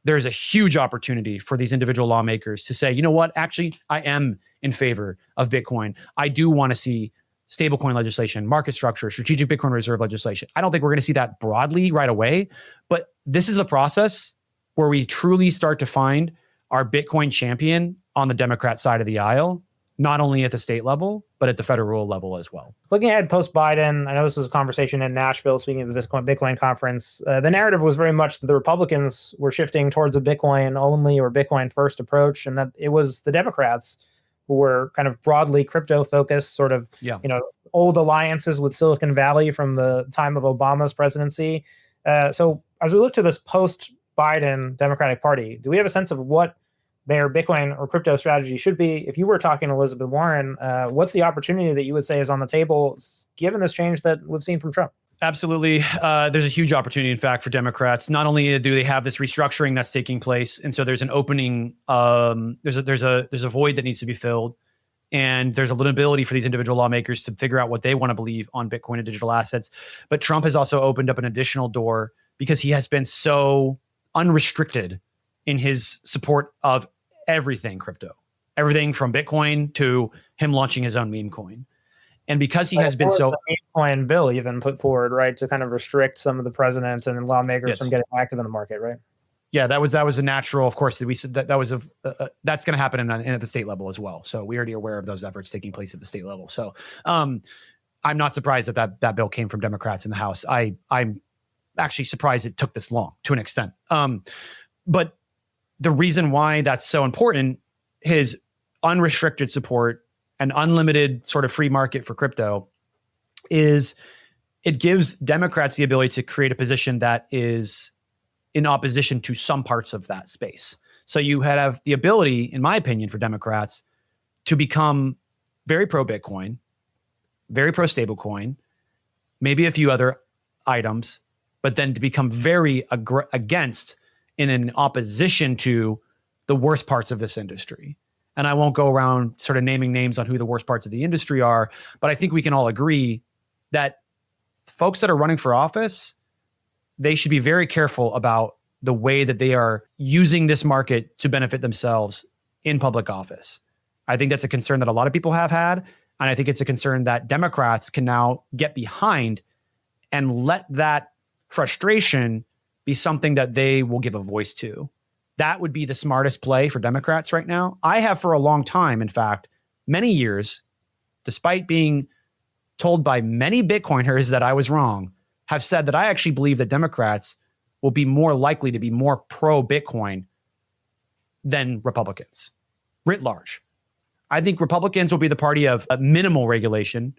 there's a huge opportunity for these individual lawmakers to say, you know what, actually, I am in favor of Bitcoin. I do want to see stablecoin legislation, market structure, strategic Bitcoin reserve legislation. I don't think we're going to see that broadly right away, but this is a process where we truly start to find our Bitcoin champion on the Democrat side of the aisle, not only at the state level, but at the federal level as well. Looking ahead post-Biden, I know this was a conversation in Nashville, speaking of the Bitcoin conference. The narrative was very much that the Republicans were shifting towards a Bitcoin only or Bitcoin first approach, and that it was the Democrats who were kind of broadly crypto focused, sort of, old alliances with Silicon Valley from the time of Obama's presidency. So as we look to this post-Biden Democratic Party, do we have a sense of what their Bitcoin or crypto strategy should be? If you were talking to Elizabeth Warren, what's the opportunity that you would say is on the table given this change that we've seen from Trump? Absolutely. There's a huge opportunity, in fact, for Democrats. Not only do they have this restructuring that's taking place, and so there's an opening, there's a void that needs to be filled, and there's a little ability for these individual lawmakers to figure out what they want to believe on Bitcoin and digital assets. But Trump has also opened up an additional door because he has been so unrestricted in his support of everything crypto, everything from Bitcoin to him launching his own meme coin. And because he has been so... The meme coin bill even put forward, right, to kind of restrict some of the presidents and lawmakers from getting active in the market, right? Yeah, that was a natural, of course, that we said that was that's going to happen at the state level as well. So we're already aware of those efforts taking place at the state level. So I'm not surprised that bill came from Democrats in the House. I'm actually surprised it took this long to an extent. But the reason why that's so important, his unrestricted support and unlimited sort of free market for crypto, is it gives Democrats the ability to create a position that is in opposition to some parts of that space. So you have the ability, in my opinion, for Democrats to become very pro-Bitcoin, very pro-stablecoin, maybe a few other items, but then to become very against in an opposition to the worst parts of this industry. And I won't go around sort of naming names on who the worst parts of the industry are, but I think we can all agree that folks that are running for office, they should be very careful about the way that they are using this market to benefit themselves in public office. I think that's a concern that a lot of people have had. And I think it's a concern that Democrats can now get behind and let that frustration be something that they will give a voice to. That would be the smartest play for Democrats right now. I have for a long time, in fact, many years, despite being told by many Bitcoiners that I was wrong, have said that I actually believe that Democrats will be more likely to be more pro-Bitcoin than Republicans, writ large. I think Republicans will be the party of minimal regulation,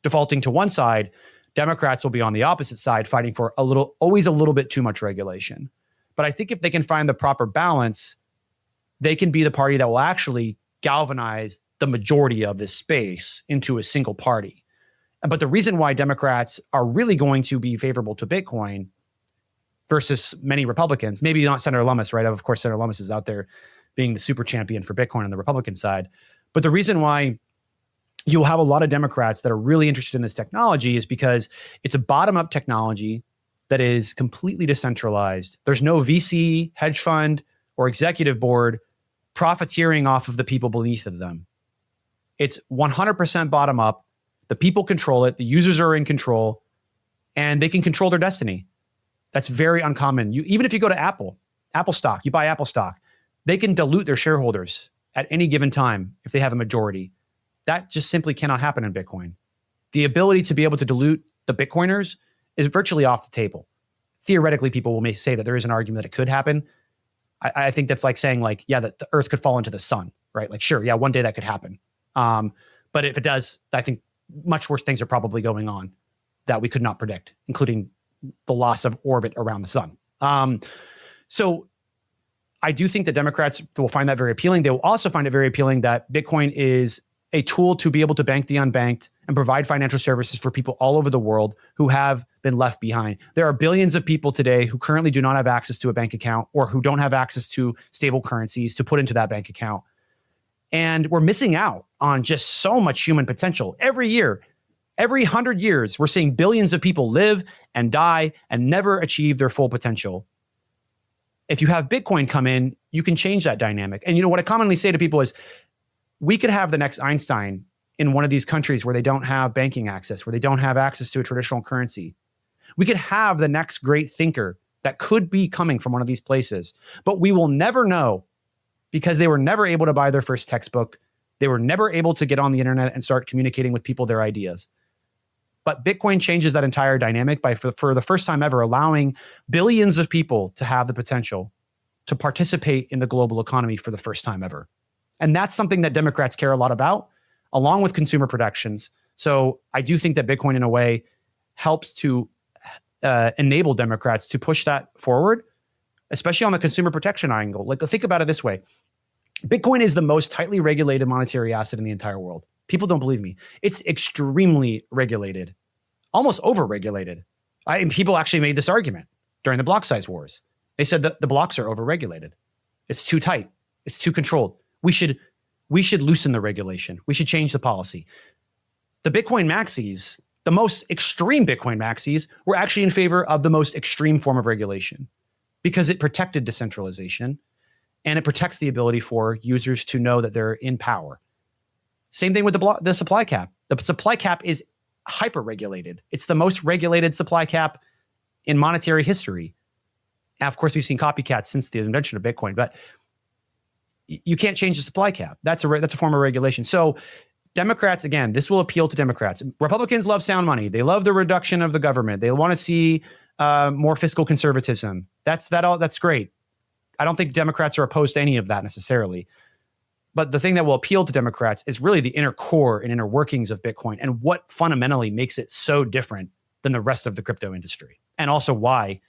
defaulting to one side. Democrats will be on the opposite side, fighting for always a little bit too much regulation. But I think if they can find the proper balance, they can be the party that will actually galvanize the majority of this space into a single party. But the reason why Democrats are really going to be favorable to Bitcoin versus many Republicans, maybe not Senator Lummis, right? Of course, Senator Lummis is out there being the super champion for Bitcoin on the Republican side. But the reason why you'll have a lot of Democrats that are really interested in this technology is because it's a bottom-up technology that is completely decentralized. There's no VC, hedge fund, or executive board profiteering off of the people beneath of them. It's 100% bottom-up. The people control it. The users are in control, and they can control their destiny. That's very uncommon. Even if you go to Apple stock, you buy Apple stock, they can dilute their shareholders at any given time if they have a majority. That just simply cannot happen in Bitcoin. The ability to be able to dilute the Bitcoiners is virtually off the table. Theoretically, people may say that there is an argument that it could happen. I think that's like saying that the earth could fall into the sun, right? Like, sure, yeah, one day that could happen. But if it does, I think much worse things are probably going on that we could not predict, including the loss of orbit around the sun. So I do think that Democrats will find that very appealing. They will also find it very appealing that Bitcoin is a tool to be able to bank the unbanked and provide financial services for people all over the world who have been left behind. There are billions of people today who currently do not have access to a bank account or who don't have access to stable currencies to put into that bank account. And we're missing out on just so much human potential. Every year, every 100 years, we're seeing billions of people live and die and never achieve their full potential. If you have Bitcoin come in, you can change that dynamic. And what I commonly say to people is, we could have the next Einstein in one of these countries where they don't have banking access, where they don't have access to a traditional currency. We could have the next great thinker that could be coming from one of these places, but we will never know because they were never able to buy their first textbook. They were never able to get on the internet and start communicating with people their ideas. But Bitcoin changes that entire dynamic by, for the first time ever, allowing billions of people to have the potential to participate in the global economy for the first time ever. And that's something that Democrats care a lot about, along with consumer protections. So I do think that Bitcoin, in a way, helps to enable Democrats to push that forward, especially on the consumer protection angle. Like, think about it this way. Bitcoin is the most tightly regulated monetary asset in the entire world. People don't believe me. It's extremely regulated, almost over-regulated. And people actually made this argument during the block size wars. They said that the blocks are over-regulated. It's too tight. It's too controlled. We should loosen the regulation. We should change the policy. The Bitcoin maxis, the most extreme Bitcoin maxis, were actually in favor of the most extreme form of regulation because it protected decentralization and it protects the ability for users to know that they're in power. Same thing with the supply cap. The supply cap is hyper-regulated. It's the most regulated supply cap in monetary history. Now, of course, we've seen copycats since the invention of Bitcoin, but you can't change the supply cap. That's a form of regulation. So Democrats, again, this will appeal to Democrats. Republicans love sound money. They love the reduction of the government. They want to see more fiscal conservatism. That's great. I don't think Democrats are opposed to any of that necessarily. But the thing that will appeal to Democrats is really the inner core and inner workings of Bitcoin and what fundamentally makes it so different than the rest of the crypto industry. And also why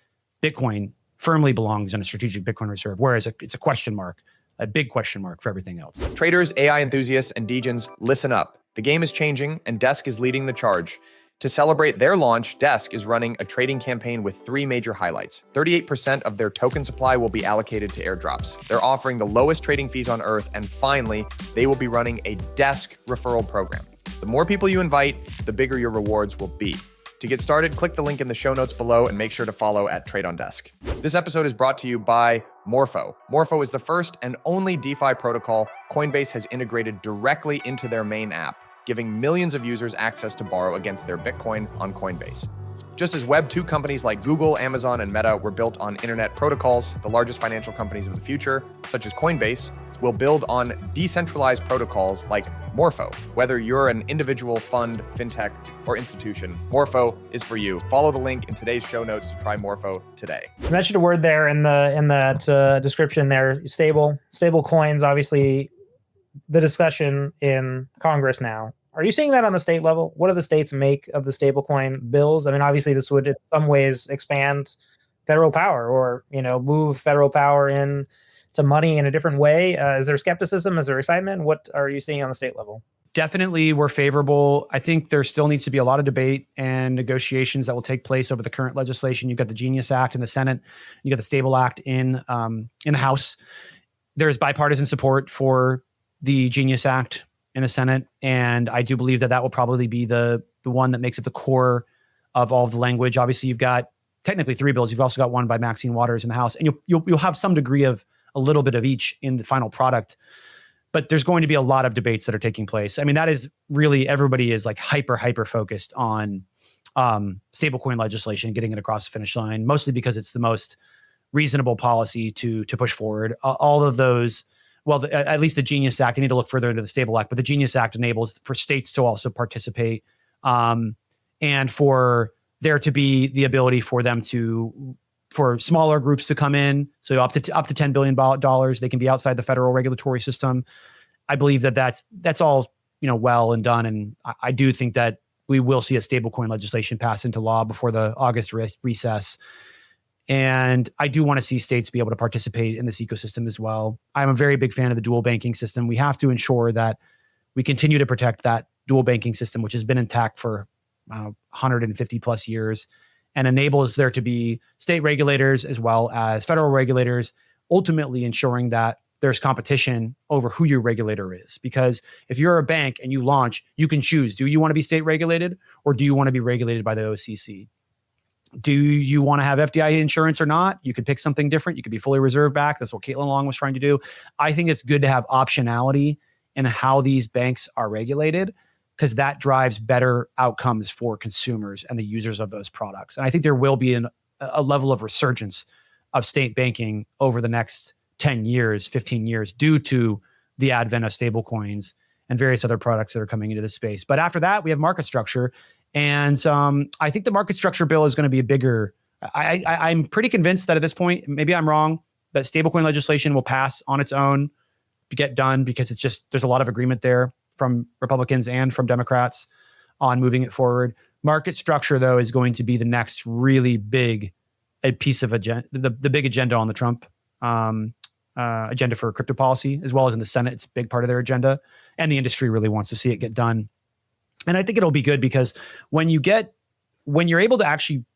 Bitcoin firmly belongs in a strategic Bitcoin reserve, whereas it's a question mark, a big question mark for everything else. Traders, AI enthusiasts, and degens, listen up. The game is changing, and Desk is leading the charge. To celebrate their launch, Desk is running a trading campaign with 3 major highlights. 38% of their token supply will be allocated to airdrops. They're offering the lowest trading fees on Earth, and finally, they will be running a Desk referral program. The more people you invite, the bigger your rewards will be. To get started, click the link in the show notes below and make sure to follow at Trade on Desk. This episode is brought to you by Morpho. Morpho is the first and only DeFi protocol Coinbase has integrated directly into their main app, giving millions of users access to borrow against their Bitcoin on Coinbase. Just as Web 2 companies like Google, Amazon, and Meta were built on internet protocols, the largest financial companies of the future, such as Coinbase, will build on decentralized protocols like Morpho. Whether you're an individual, fund, fintech, or institution, Morpho is for you. Follow the link in today's show notes to try Morpho today. You mentioned a word there in that description there, stable coins, obviously the discussion in Congress now. Are you seeing that on the state level? What do the states make of the stablecoin bills? I mean, obviously this would in some ways expand federal power or, move federal power in to money in a different way. Is there skepticism? Is there excitement? What are you seeing on the state level? Definitely, we're favorable. I think there still needs to be a lot of debate and negotiations that will take place over the current legislation. You've got the Genius Act in the Senate. You got the Stable Act in the House. There's bipartisan support for the Genius Act in the Senate, and I do believe that will probably be the one that makes it the core of all of the language. Obviously, you've got technically 3 bills. You've also got one by Maxine Waters in the House, and you'll have some degree of a little bit of each in the final product. But there's going to be a lot of debates that are taking place. I mean, that is really, everybody is like hyper focused on stablecoin legislation, getting it across the finish line, mostly because it's the most reasonable policy to push forward. All of those, well, at least the Genius Act, I need to look further into the Stable Act, but the Genius Act enables for states to also participate and for there to be the ability for them for smaller groups to come in. So up to $10 billion, they can be outside the federal regulatory system. I believe that's all, well and done. And I do think that we will see a stablecoin legislation pass into law before the August recess. And I do want to see states be able to participate in this ecosystem as well. I'm a very big fan of the dual banking system. We have to ensure that we continue to protect that dual banking system, which has been intact for 150 plus years, and enables there to be state regulators as well as federal regulators, ultimately ensuring that there's competition over who your regulator is. Because if you're a bank and you launch, you can choose, do you want to be state regulated or do you want to be regulated by the OCC? Do you want to have FDIC insurance or not? You could pick something different. You could be fully reserve back. That's what Caitlin Long was trying to do. I think it's good to have optionality in how these banks are regulated, because that drives better outcomes for consumers and the users of those products. And I think there will be a level of resurgence of state banking over the next 10 years, 15 years, due to the advent of stablecoins and various other products that are coming into this space. But after that, we have market structure. And I think the market structure bill is going to be a bigger, I'm pretty convinced that at this point, maybe I'm wrong, that stablecoin legislation will pass on its own to get done, because it's just, there's a lot of agreement there from Republicans and from Democrats on moving it forward. Market structure, though, is going to be the next really big piece of agenda, the big agenda on the Trump agenda for crypto policy, as well as in the Senate. It's a big part of their agenda, and the industry really wants to see it get done. And I think it'll be good, because when you're able to actually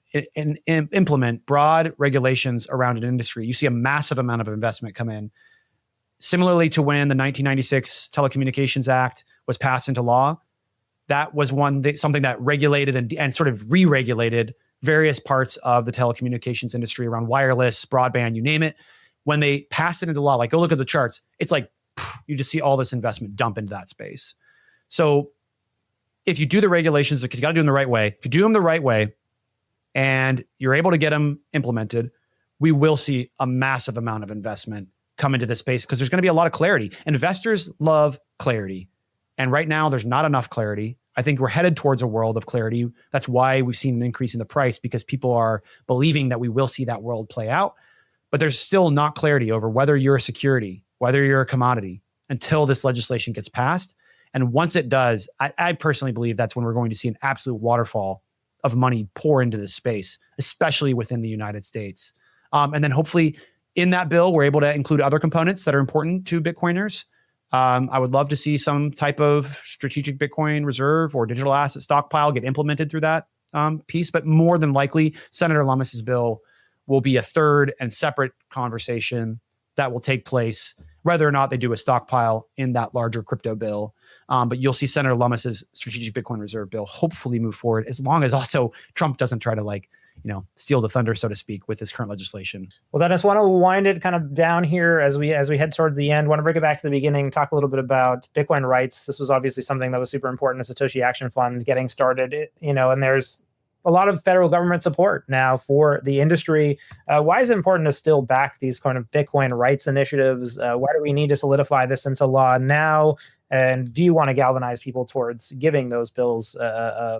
implement broad regulations around an industry, you see a massive amount of investment come in. Similarly to when the 1996 Telecommunications Act was passed into law, that was something that regulated and sort of re-regulated various parts of the telecommunications industry around wireless, broadband, you name it. When they passed it into law, like go look at the charts, it's like you just see all this investment dump into that space. So if you do the regulations, because you got to do them the right way, if you do them the right way and you're able to get them implemented, we will see a massive amount of investment come into this space, because there's going to be a lot of clarity. Investors love clarity. And right now there's not enough clarity. I think we're headed towards a world of clarity. That's why we've seen an increase in the price, because people are believing that we will see that world play out. But there's still not clarity over whether you're a security, whether you're a commodity, until this legislation gets passed. And once it does, I personally believe that's when we're going to see an absolute waterfall of money pour into this space, especially within the United States. And then hopefully in that bill, we're able to include other components that are important to Bitcoiners. I would love to see some type of strategic Bitcoin reserve or digital asset stockpile get implemented through that piece. But more than likely, Senator Lummis's bill will be a third and separate conversation that will take place, whether or not they do a stockpile in that larger crypto bill. But you'll see Senator Lummis's strategic Bitcoin reserve bill hopefully move forward, as long as also Trump doesn't try to steal the thunder, so to speak, with his current legislation. Well, then I just want to wind it kind of down here as we head towards the end. Want to bring it back to the beginning, talk a little bit about Bitcoin rights. This was obviously something that was super important to Satoshi Action Fund getting started, and there's a lot of federal government support now for the industry. Why is it important to still back these kind of Bitcoin rights initiatives? Why do we need to solidify this into law now? And do you want to galvanize people towards giving those bills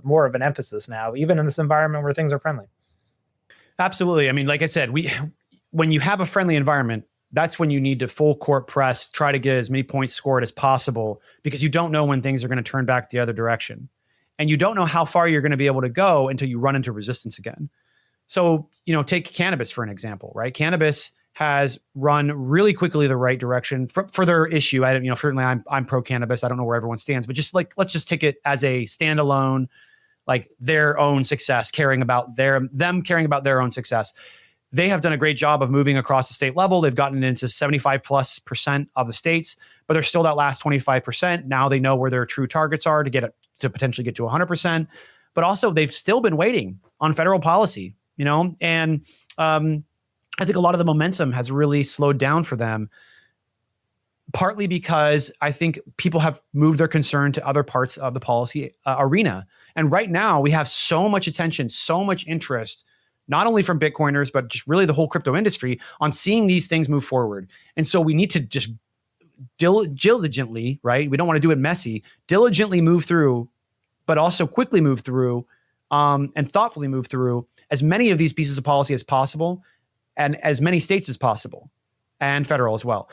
more of an emphasis now, even in this environment where things are friendly? Absolutely. I mean, like I said, when you have a friendly environment, that's when you need to full court press, try to get as many points scored as possible, because you don't know when things are going to turn back the other direction. And you don't know how far you're going to be able to go until you run into resistance again. So, take cannabis for an example, right? Cannabis has run really quickly the right direction for their issue. Certainly I'm pro cannabis. I don't know where everyone stands, but let's just take it as a standalone, like their own success, caring about their own success. They have done a great job of moving across the state level. They've gotten into 75+% of the states, but there's still that last 25%. Now they know where their true targets are to potentially get to 100%. But also they've still been waiting on federal policy, and I think a lot of the momentum has really slowed down for them, partly because I think people have moved their concern to other parts of the policy arena. And right now we have so much attention, so much interest, not only from Bitcoiners, but just really the whole crypto industry on seeing these things move forward. And so we need to just diligently, right? We don't want to do it messy, diligently move through, but also quickly move through and thoughtfully move through as many of these pieces of policy as possible, and as many states as possible, and federal as well.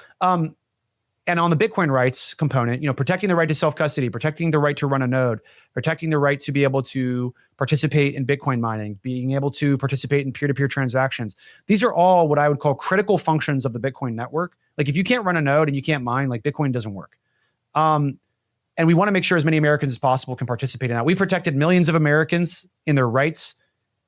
And on the Bitcoin rights component, protecting the right to self-custody, protecting the right to run a node, protecting the right to be able to participate in Bitcoin mining, being able to participate in peer-to-peer transactions. These are all what I would call critical functions of the Bitcoin network. Like if you can't run a node and you can't mine, like Bitcoin doesn't work. And we want to make sure as many Americans as possible can participate in that. We've protected millions of Americans in their rights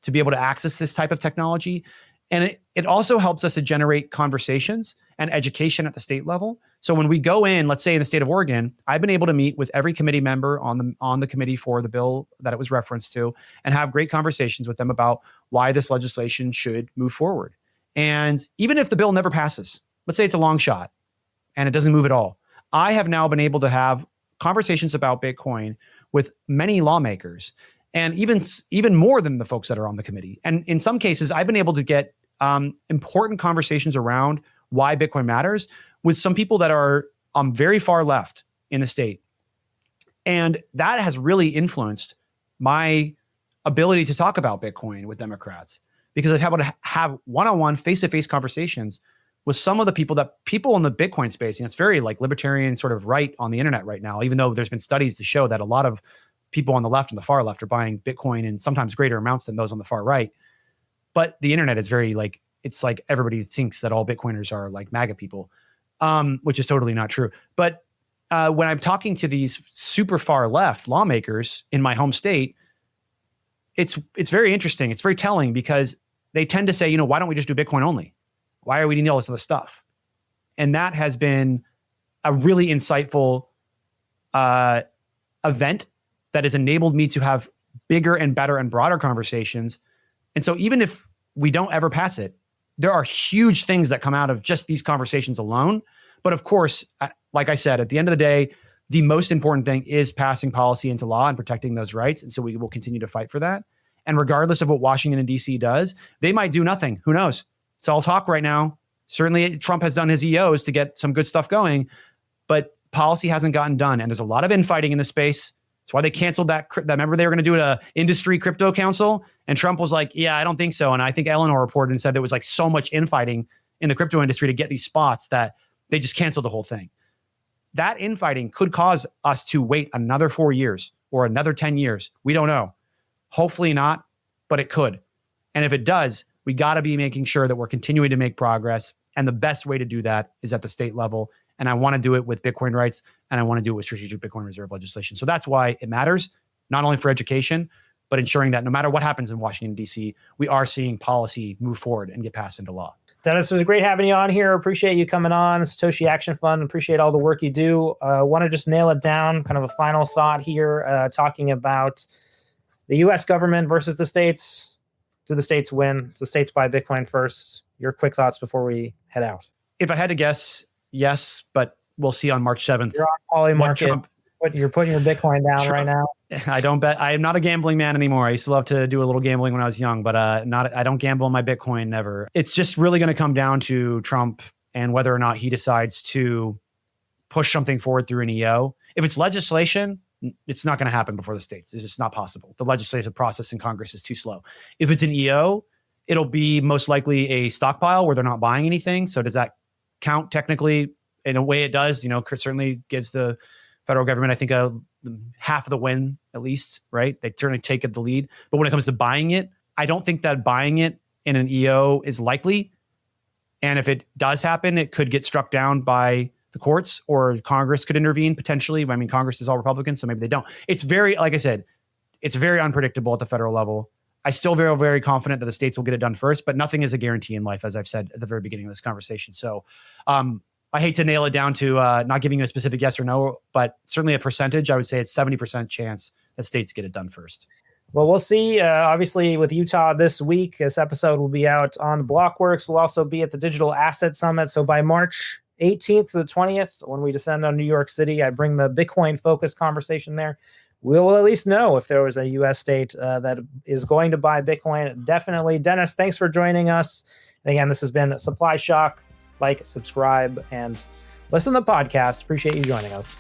to be able to access this type of technology. And it also helps us to generate conversations and education at the state level. So when we go in, let's say in the state of Oregon, I've been able to meet with every committee member on the committee for the bill that it was referenced to, and have great conversations with them about why this legislation should move forward. And even if the bill never passes, let's say it's a long shot and it doesn't move at all, I have now been able to have conversations about Bitcoin with many lawmakers, and even more than the folks that are on the committee. And in some cases, I've been able to get important conversations around why Bitcoin matters with some people that are very far left in the state. And that has really influenced my ability to talk about Bitcoin with Democrats, because I've been able to have one-on-one, face-to-face conversations with some of the people in the Bitcoin space. And it's very like libertarian sort of right on the internet right now, even though there's been studies to show that a lot of people on the left and the far left are buying Bitcoin in sometimes greater amounts than those on the far right. But the internet is very it's like everybody thinks that all Bitcoiners are like MAGA people, which is totally not true. But when I'm talking to these super far left lawmakers in my home state, it's very interesting. It's very telling, because they tend to say, why don't we just do Bitcoin only? Why are we doing all this other stuff? And that has been a really insightful event that has enabled me to have bigger and better and broader conversations. And so even if we don't ever pass it, there are huge things that come out of just these conversations alone. But of course, like I said, at the end of the day, the most important thing is passing policy into law and protecting those rights. And so we will continue to fight for that. And regardless of what Washington and DC does, they might do nothing. Who knows? It's all talk right now. Certainly Trump has done his EOs to get some good stuff going, but policy hasn't gotten done. And there's a lot of infighting in the space. That's why they canceled that. Remember, they were going to do an industry crypto council, and Trump was like, yeah, I don't think so. And I think Eleanor reported and said there was like so much infighting in the crypto industry to get these spots that they just canceled the whole thing. That infighting could cause us to wait another 4 years or another 10 years. We don't know. Hopefully not. but it could. And if it does, we got to be making sure that we're continuing to make progress. And the best way to do that is at the state level. And I want to do it with Bitcoin rights, and I want to do it with strategic Bitcoin reserve legislation. So that's why it matters, not only for education, but ensuring that no matter what happens in Washington, D.C., we are seeing policy move forward and get passed into law. Dennis, it was great having you on here. Appreciate you coming on. Satoshi Action Fund. Appreciate all the work you do. Want to just nail it down, kind of a final thought here, talking about the U.S. government versus the states. Do the states win? Do the states buy Bitcoin first? Your quick thoughts before we head out. If I had to guess, yes, but we'll see on March 7th. You're on Poly Market. You're putting your Bitcoin down right now. I don't bet. I am not a gambling man anymore. I used to love to do a little gambling when I was young, but I don't gamble on my Bitcoin, never. It's just really going to come down to Trump and whether or not he decides to push something forward through an EO. If it's legislation, it's not going to happen before the states. It's just not possible. The legislative process in Congress is too slow. If it's an EO, it'll be most likely a stockpile where they're not buying anything. So does that count technically? In a way it does. Certainly gives the federal government, I think, half of the win at least, right? They certainly take the lead. But when it comes to buying it, I don't think that buying it in an EO is likely. And if it does happen, it could get struck down by the courts, or Congress could intervene potentially. I mean, Congress is all Republicans, so maybe they don't. It's very, like I said, it's very unpredictable at the federal level. I still feel very confident that the states will get it done first, but nothing is a guarantee in life, as I've said at the very beginning of this conversation. So I hate to nail it down to not giving you a specific yes or no, but certainly a percentage. I would say it's 70% chance that states get it done first. Well, we'll see. Obviously, with Utah this week, this episode will be out on Blockworks. We'll also be at the Digital Asset Summit. So by March 18th to the 20th, when we descend on New York City, I bring the Bitcoin-focused conversation there. We'll at least know if there was a U.S. state that is going to buy Bitcoin. Definitely. Dennis, thanks for joining us. And again, this has been Supply Shock. Like, subscribe, and listen to the podcast. Appreciate you joining us.